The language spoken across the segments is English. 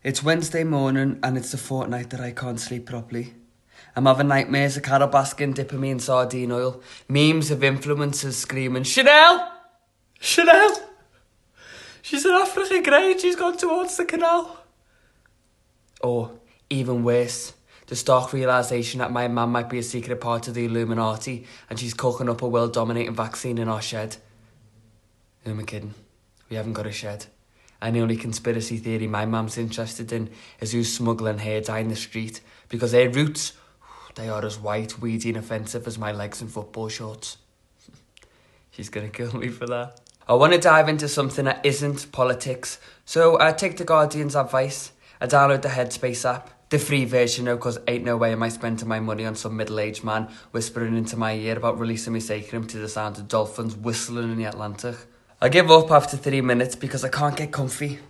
It's Wednesday morning and it's the fortnight that I can't sleep properly. I'm having nightmares of Carol Baskin dipping me in sardine oil, memes of influencers screaming, Chanel! Chanel! She's an African grey and she's gone towards the canal. Or, even worse, the stark realisation that my mum might be a secret part of the Illuminati and she's cooking up a world-dominating vaccine in our shed. Who am I kidding? We haven't got a shed. And the only conspiracy theory my mum's interested in is who's smuggling hair down the street, because their roots, they are as white, weedy and offensive as my legs in football shorts. She's going to kill me for that. I want to dive into something that isn't politics, so I take the Guardian's advice. I download the Headspace app, the free version though, because ain't no way am I spending my money on some middle-aged man whispering into my ear about releasing me sacrum to the sound of dolphins whistling in the Atlantic. I give up after 3 minutes because I can't get comfy.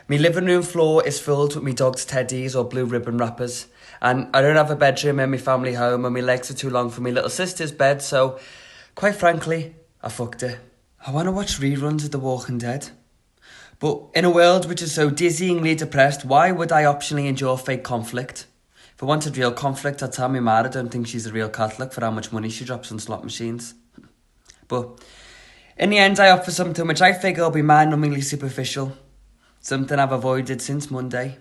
My living room floor is filled with my dog's teddies or blue ribbon wrappers, and I don't have a bedroom in my family home and my legs are too long for my little sister's bed, so quite frankly, I fucked it. I want to watch reruns of The Walking Dead. But in a world which is so dizzyingly depressed, why would I optionally endure fake conflict? If I wanted real conflict, I'd tell my ma I don't think she's a real Catholic for how much money she drops on slot machines. But in the end, I opt for something which I figure will be mind-numbingly superficial. Something I've avoided since Monday.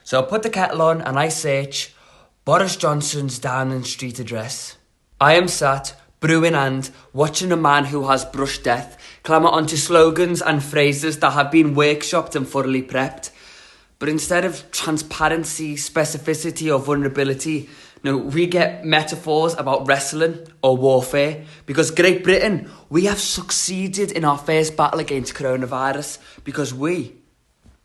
So I put the kettle on and I search Boris Johnson's Downing Street address. I am sat, brew in hand, watching a man who has brushed death clamber onto slogans and phrases that have been workshopped and thoroughly prepped. But instead of transparency, specificity or vulnerability, no, we get metaphors about wrestling or warfare, because Great Britain, we have succeeded in our first battle against coronavirus because we've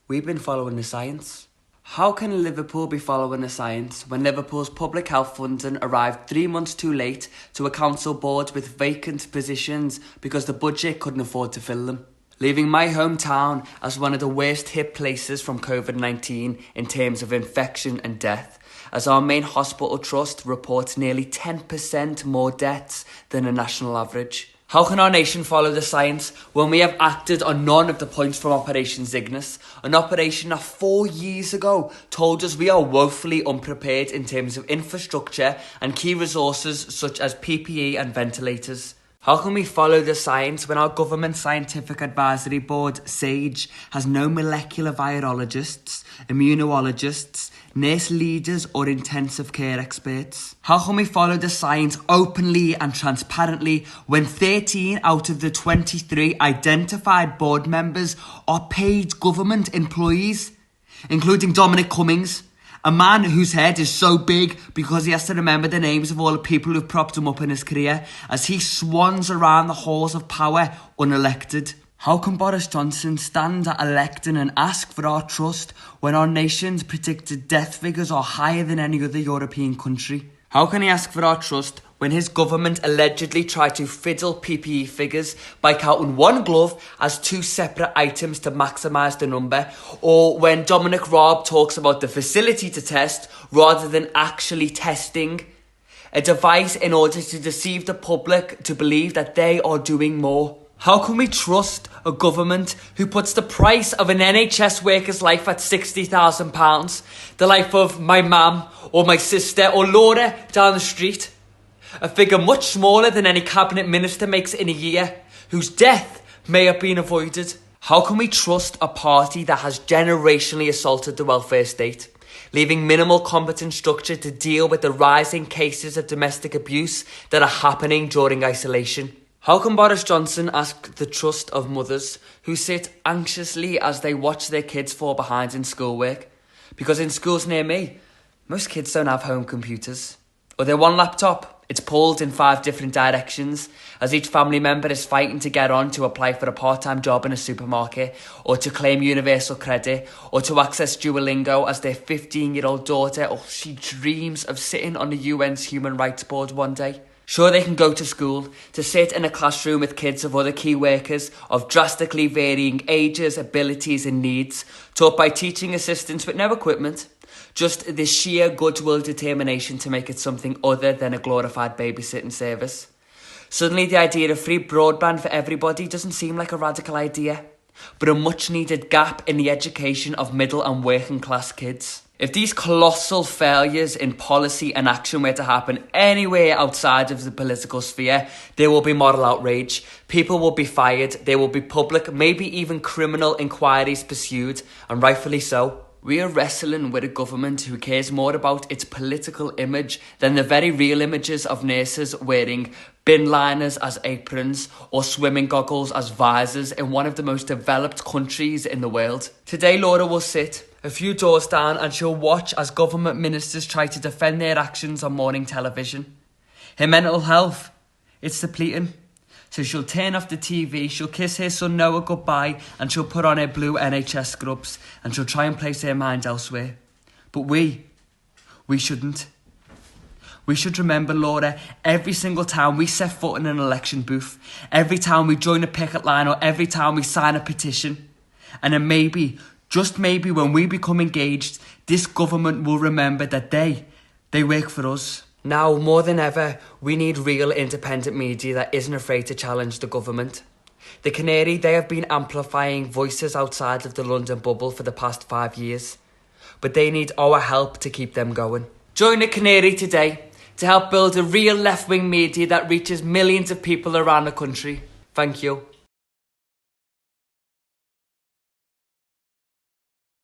been following the science. How can Liverpool be following the science when Liverpool's public health funding arrived 3 months too late to a council board with vacant positions because the budget couldn't afford to fill them? Leaving my hometown as one of the worst hit places from COVID-19 in terms of infection and death, as our main hospital trust reports nearly 10% more deaths than a national average. How can our nation follow the science when we have acted on none of the points from Operation Cygnus, an operation that 4 years ago told us we are woefully unprepared in terms of infrastructure and key resources such as PPE and ventilators? How can we follow the science when our government scientific advisory board, SAGE, has no molecular virologists, immunologists, nurse leaders or intensive care experts? How can we follow the science openly and transparently when 13 out of the 23 identified board members are paid government employees, including Dominic Cummings, a man whose head is so big because he has to remember the names of all the people who've propped him up in his career as he swans around the halls of power unelected? How can Boris Johnson stand at electing and ask for our trust when our nation's predicted death figures are higher than any other European country? How can he ask for our trust when his government allegedly tried to fiddle PPE figures by counting one glove as 2 separate items to maximise the number, or when Dominic Raab talks about the facility to test rather than actually testing? A device in order to deceive the public to believe that they are doing more. How can we trust a government who puts the price of an NHS worker's life at £60,000, the life of my mum or my sister or Laura down the street? A figure much smaller than any cabinet minister makes in a year, whose death may have been avoided. How can we trust a party that has generationally assaulted the welfare state, leaving minimal competent structure to deal with the rising cases of domestic abuse that are happening during isolation? How can Boris Johnson ask the trust of mothers who sit anxiously as they watch their kids fall behind in schoolwork? Because in schools near me, most kids don't have home computers. Or their one laptop, it's pulled in 5 different directions as each family member is fighting to get on to apply for a part-time job in a supermarket, or to claim universal credit, or to access Duolingo as their 15-year-old daughter, she dreams of sitting on the UN's Human Rights Board one day. Sure, they can go to school, to sit in a classroom with kids of other key workers of drastically varying ages, abilities and needs, taught by teaching assistants with no equipment. Just the sheer goodwill determination to make it something other than a glorified babysitting service. Suddenly the idea of free broadband for everybody doesn't seem like a radical idea. but a much needed gap in the education of middle and working class kids. If these colossal failures in policy and action were to happen anywhere outside of the political sphere, there will be moral outrage, people will be fired, there will be public, maybe even criminal inquiries pursued, and rightfully so. We are wrestling with a government who cares more about its political image than the very real images of nurses wearing bin liners as aprons or swimming goggles as visors in one of the most developed countries in the world. Today, Laura will sit a few doors down and she'll watch as government ministers try to defend their actions on morning television. Her mental health, it's depleting. So she'll turn off the TV, she'll kiss her son Noah goodbye, and she'll put on her blue NHS scrubs and she'll try and place her mind elsewhere. But we shouldn't. We should remember, Laura, every single time we set foot in an election booth, every time we join a picket line or every time we sign a petition, and then maybe, just maybe when we become engaged, this government will remember that they work for us. Now, more than ever, we need real independent media that isn't afraid to challenge the government. The Canary, they have been amplifying voices outside of the London bubble for the past 5 years. But they need our help to keep them going. Join the Canary today to help build a real left-wing media that reaches millions of people around the country. Thank you.